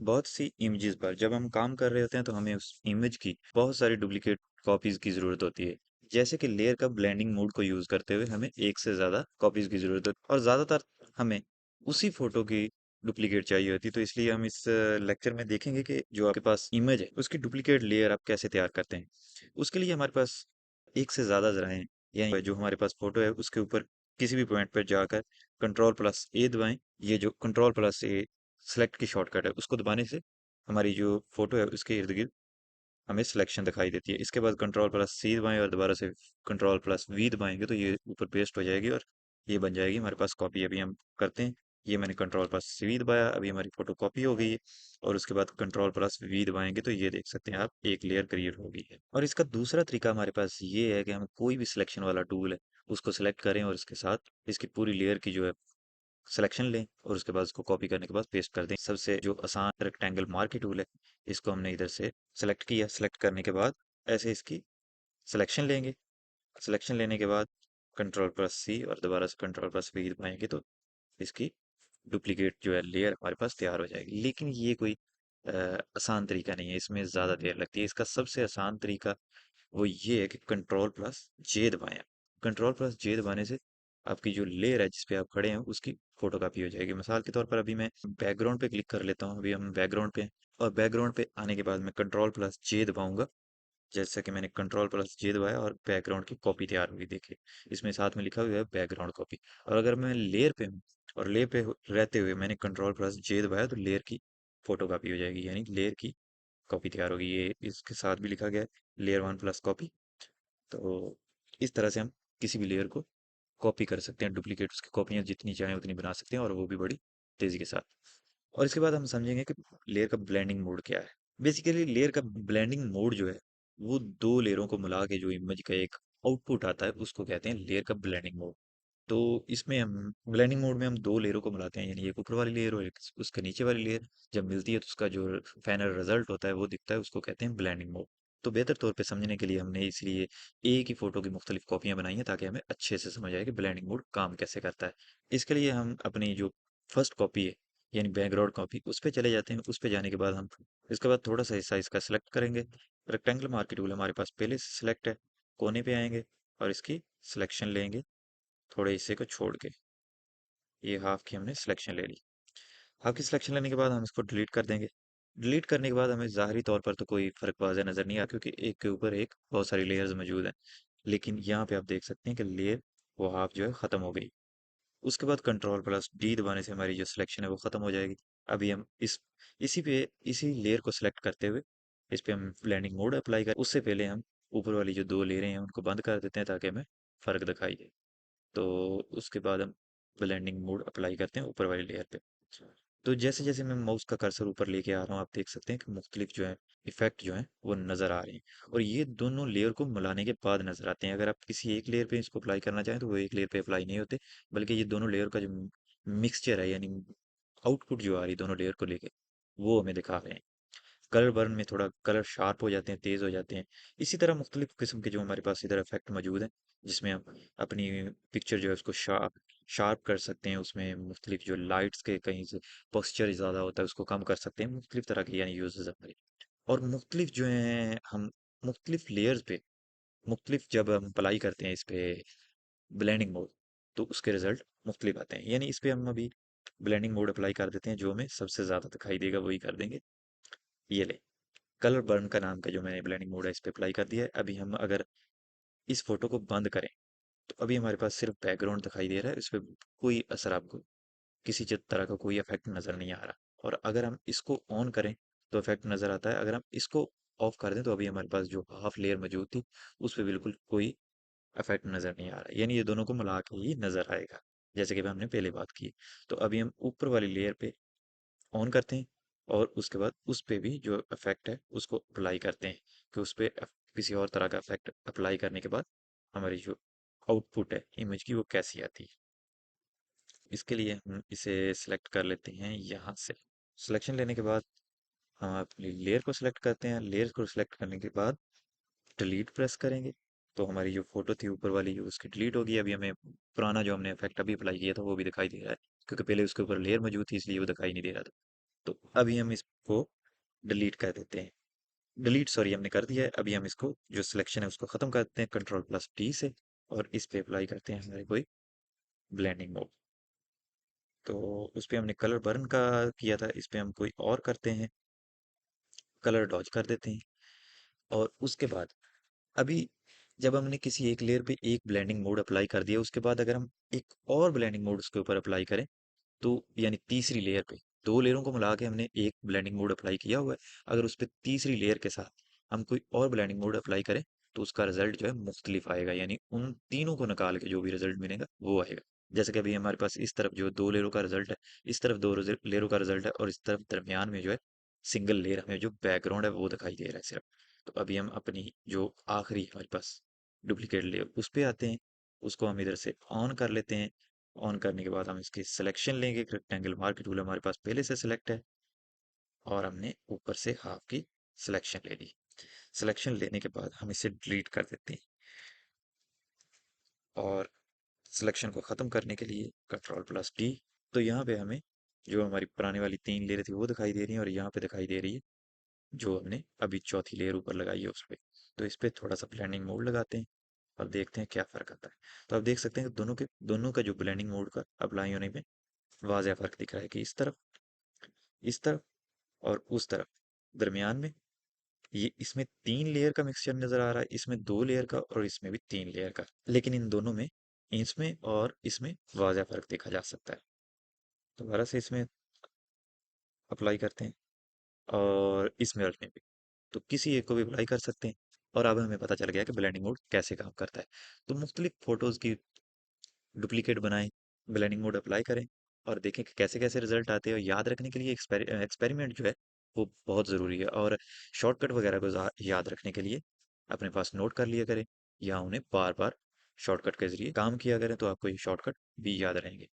बहुत सी इमेजेस पर जब हम काम कर रहे होते हैं तो हमें उस इमेज की बहुत सारी डुप्लीकेट कॉपीज की ज़रूरत होती है। जैसे कि लेयर का ब्लेंडिंग मोड को यूज़ करते हुए हमें एक से ज़्यादा कॉपीज की ज़रूरत होती है और ज़्यादातर हमें उसी फोटो की डुप्लीकेट चाहिए होती है। तो इसलिए हम इस लेक्चर में देखेंगे कि जो आपके पास इमेज है उसकी डुप्लीकेट लेयर आप कैसे तैयार करते हैं। उसके लिए हमारे पास एक से ज़्यादा ज़राएं या जो हमारे पास फोटो है उसके ऊपर किसी भी पॉइंट पर जाकर कंट्रोल+A दबाएं। ये जो कंट्रोल+A सेलेक्ट की शॉर्टकट है उसको दबाने से हमारी जो फोटो है उसके इर्द गिर्द हमें सिलेक्शन दिखाई देती है। इसके बाद कंट्रोल+C दबाएं और दोबारा से कंट्रोल+V दबाएंगे तो ये ऊपर पेस्ट हो जाएगी और ये बन जाएगी हमारे पास कॉपी। अभी हम करते हैं, ये मैंने कंट्रोल+C दबाया, अभी हमारी फोटो कॉपी हो गई है। और उसके बाद कंट्रोल+V दबाएंगे तो ये देख सकते हैं आप, एक लेयर क्रिएट हो गई है। और इसका दूसरा तरीका हमारे पास ये है कि हम कोई भी सिलेक्शन वाला टूल है उसको सिलेक्ट करें और इसके साथ इसकी पूरी लेयर की जो है सिलेक्शन लें और उसके बाद उसको कॉपी करने के बाद पेस्ट कर दें। सबसे जो आसान रेक्टेंगल मार्क टूल है, इसको हमने इधर से सेलेक्ट किया। सेलेक्ट करने के बाद ऐसे इसकी सिलेक्शन लेंगे। सिलेक्शन लेने के बाद कंट्रोल+C और दोबारा से कंट्रोल+V दबाएंगे तो इसकी डुप्लीकेट जो है लेयर हमारे पास तैयार हो जाएगी। लेकिन ये कोई आसान तरीका नहीं है, इसमें ज़्यादा देर लगती है। इसका सबसे आसान तरीका वो ये है कि कंट्रोल+J दबाएं। कंट्रोल+J दबाने से आपकी जो लेयर है जिस पे आप खड़े हैं उसकी फोटो कॉपी हो जाएगी। मिसाल के तौर पर अभी मैं बैकग्राउंड पे क्लिक कर लेता हूँ। अभी हम बैकग्राउंड पे हैं और बैकग्राउंड पे आने के बाद मैं कंट्रोल+J दबाऊंगा। जैसा कि मैंने कंट्रोल+J दबाया और बैकग्राउंड की कॉपी तैयार हुई, देखिए इसमें साथ में लिखा हुआ है बैकग्राउंड कॉपी। और अगर मैं लेयर पे हूँ और लेयर पे रहते हुए मैंने कंट्रोल+J दबाया तो लेयर की फोटो कॉपी हो जाएगी, यानी लेयर की कॉपी तैयार होगी। ये इसके साथ भी लिखा गया है लेयर 1+कॉपी। तो इस तरह से हम किसी भी लेयर को कॉपी कर सकते हैं। डुप्लीकेट उसकी कॉपियाँ जितनी चाहें उतनी बना सकते हैं और वो भी बड़ी तेज़ी के साथ। और इसके बाद हम समझेंगे कि लेयर का ब्लेंडिंग मोड क्या है। बेसिकली लेयर का ब्लेंडिंग मोड जो है वो दो लेयरों को मिला के जो इमेज का एक आउटपुट आता है उसको कहते हैं लेयर का ब्लेंडिंग मोड। तो इसमें हम ब्लेंडिंग मोड में हम दो लेयरों को मिलाते हैं, यानी एक ऊपर वाली लेयर और एक उसके नीचे वाली लेयर जब मिलती है तो उसका जो फाइनल रिजल्ट होता है वो दिखता है, उसको कहते हैं ब्लेंडिंग मोड। तो बेहतर तौर पे समझने के लिए हमने इसलिए एक ही फोटो की मुख्तलिफ कॉपियां बनाई हैं ताकि हमें अच्छे से समझ आए कि ब्लेंडिंग मोड काम कैसे करता है। इसके लिए हम अपनी जो फर्स्ट कॉपी है यानी बैकग्राउंड कॉपी उस पर चले जाते हैं। उस पर जाने के बाद हम इसके बाद थोड़ा सा हिस्सा इसका सिलेक्ट करेंगे। रेक्टेंगल मार्केट टूल हमारे पास पहले से सिलेक्ट है, कोने पे आएंगे और इसकी सिलेक्शन लेंगे थोड़े हिस्से को छोड़ के। ये हाफ की हमने सिलेक्शन ले ली। हाफ की सिलेक्शन लेने के बाद हम इसको डिलीट कर देंगे। डिलीट करने के बाद हमें ज़ाहरी तौर पर तो कोई फ़र्क वाज़ह नज़र नहीं आता क्योंकि एक के ऊपर एक बहुत सारी लेयर्स मौजूद हैं। लेकिन यहाँ पे आप देख सकते हैं कि लेयर वो हाफ जो है ख़त्म हो गई। उसके बाद कंट्रोल+D दबाने से हमारी जो सिलेक्शन है वो ख़त्म हो जाएगी। अभी हम इसी लेयर को सिलेक्ट करते हुए इस पे हम ब्लेंडिंग मोड अप्लाई कर, उससे पहले हम ऊपर वाली जो दो लेयरें हैं उनको बंद कर देते हैं ताकि हमें फ़र्क दिखाई दे। तो उसके बाद हम ब्लेंडिंग मोड अप्लाई करते हैं ऊपर वाली लेयर पे। तो जैसे जैसे मैं माउस का कर्सर ऊपर लेके आ रहा हूँ आप देख सकते हैं कि मुख्तलिफ जो है इफेक्ट जो है वो नज़र आ रहे हैं और ये दोनों लेयर को मिलाने के बाद नज़र आते हैं। अगर आप किसी एक लेयर पे इसको अप्लाई करना चाहें तो वो एक लेयर पे अप्लाई नहीं होते, बल्कि ये दोनों लेयर का जो मिक्सचर है यानी आउटपुट जो आ रही है दोनों लेयर को लेके वो हमें दिखा रहे हैं। कलर बर्न में थोड़ा कलर शार्प हो जाते हैं, तेज़ हो जाते हैं। इसी तरह मुख्तलिफ किस्म के जो हमारे पास इधर इफेक्ट मौजूद हैं जिसमें हम अपनी पिक्चर जो है उसको शार्प शार्प कर सकते हैं। उसमें मुख्तलिफ जो लाइट्स के कहीं से पोस्चर ज़्यादा होता है उसको कम कर सकते हैं। मुख्तलिफ तरह के यानी यूजेस हमारे और मुख्तलिफ जो हैं हम मुख्तलिफ लेयर्स पे मुख्तलिफ जब हम अप्लाई करते हैं इस पे ब्लेंडिंग मोड तो उसके रिजल्ट मुख्तलिफ आते हैं। यानी इस पे हम अभी ब्लेंडिंग मोड अप्लाई कर देते हैं, जो हमें सबसे ज़्यादा दिखाई देगा वही कर देंगे। ये ले कलर बर्न का नाम का जो मैंने ब्लेंडिंग मोड है इस पे अप्लाई कर दिया है। अभी हम अगर इस फोटो को बंद करें तो अभी हमारे पास सिर्फ बैकग्राउंड दिखाई दे रहा है, इस पे कोई असर आपको किसी तरह का कोई इफेक्ट नज़र नहीं आ रहा। और अगर हम इसको ऑन करें तो इफेक्ट नज़र आता है। अगर हम इसको ऑफ कर दें तो अभी हमारे पास जो हाफ लेयर मौजूद थी उस पर बिल्कुल कोई इफेक्ट नज़र नहीं आ रहा, यानी ये दोनों को मिला के ही नज़र आएगा जैसे कि हमने पहले बात की। तो अभी हम ऊपर वाली लेयर पे ऑन करते हैं और उसके बाद उस पे भी जो इफेक्ट है उसको अप्लाई करते हैं कि उस पे किसी और तरह का इफेक्ट अप्लाई करने के बाद हमारी जो आउटपुट है इमेज की वो कैसी आती है। इसके लिए हम इसे सिलेक्ट कर लेते हैं यहाँ से। सिलेक्शन लेने के बाद हम अपनी लेयर को सिलेक्ट करते हैं। लेयर को सिलेक्ट करने के बाद डिलीट प्रेस करेंगे तो हमारी जो फोटो थी ऊपर वाली उसकी डिलीट होगी। अभी हमें पुराना जो हमने इफेक्ट अभी अप्लाई किया था वो भी दिखाई दे रहा है क्योंकि पहले उसके ऊपर लेयर मौजूद थी इसलिए वो दिखाई नहीं दे रहा था। तो अभी हम इसको डिलीट कर देते हैं। डिलीट सॉरी हमने कर दिया है। अभी हम इसको जो सिलेक्शन है उसको ख़त्म कर देते हैं Ctrl+T से, और इस पे अप्लाई करते हैं हमारे कोई ब्लेंडिंग मोड। तो उस पे हमने कलर बर्न का किया था, इस पे हम कोई और करते हैं, कलर डॉज कर देते हैं। और उसके बाद अभी जब हमने किसी एक लेयर पे एक ब्लेंडिंग मोड अप्लाई कर दिया, उसके बाद अगर हम एक और ब्लेंडिंग मोड उसके ऊपर अप्लाई करें, तो यानी तीसरी लेयर पे, दो लेयरों को मिला के हमने एक ब्लेंडिंग मोड अप्लाई किया हुआ है, अगर उस पे तीसरी लेयर के साथ हम कोई और ब्लेंडिंग मोड अप्लाई करें, तो उसका रिजल्ट जो है मुख्तलिफ आएगा, यानी उन तीनों को निकाल के जो भी रिजल्ट मिलेगा वो आएगा। जैसे कि अभी हमारे पास इस तरफ जो दो लेयरों का रिजल्ट है, इस तरफ दो लेयरों का रिजल्ट है, और इस तरफ दरमियान में जो है सिंगल लेयर हमें जो बैकग्राउंड है वो दिखाई दे रहा है सिर्फ। तो अभी हम अपनी जो आखिरी हमारे पास डुप्लीकेट लेयर उस पे आते हैं, उसको हम इधर से ऑन कर लेते हैं। ऑन करने के बाद हम इसकी सिलेक्शन लेंगे, रेक्टेंगल मार्क टूल हमारे पास पहले से सिलेक्ट है, और हमने ऊपर से हाफ की सिलेक्शन ले ली। सिलेक्शन लेने के बाद हम इसे डिलीट कर देते हैं, और सिलेक्शन को ख़त्म करने के लिए Ctrl+T। तो यहाँ पे हमें जो हमारी पुरानी वाली तीन लेयर थी वो दिखाई दे रही है, और यहाँ पे दिखाई दे रही है जो हमने अभी चौथी लेयर ऊपर लगाई है उस पे। तो इस पे थोड़ा सा ब्लेंडिंग मोड लगाते हैं और देखते हैं क्या फ़र्क आता है। तो आप देख सकते हैं कि दोनों का जो ब्लेंडिंग मोड का अप्लाई होने में वाज़ह फ़र्क दिख रहा है, कि इस तरफ और उस तरफ दरमियान में ये इसमें तीन लेयर का मिक्सचर नज़र आ रहा है, इसमें दो लेयर का, और इसमें भी तीन लेयर का, लेकिन इन दोनों में, इसमें और इसमें वाज़ह फ़र्क देखा जा सकता है। दोबारा से इसमें अप्लाई करते हैं, और इसमें और इसमें भी, तो किसी एक को भी अप्लाई कर सकते हैं। और अब हमें पता चल गया कि ब्लेंडिंग मोड कैसे काम करता है। तो मुख्तलिफ फ़ोटोज़ की डुप्लीकेट बनाएं, ब्लेंडिंग मोड अप्लाई करें, और देखें कि कैसे कैसे रिजल्ट आते हैं। और याद रखने के लिए एक्सपेरिमेंट जो है वो बहुत ज़रूरी है, और शॉर्टकट वगैरह को याद रखने के लिए अपने पास नोट कर लिया करें, या उन्हें बार बार शॉर्टकट के ज़रिए काम किया करें, तो आपको ये शॉर्टकट भी याद रहेंगे।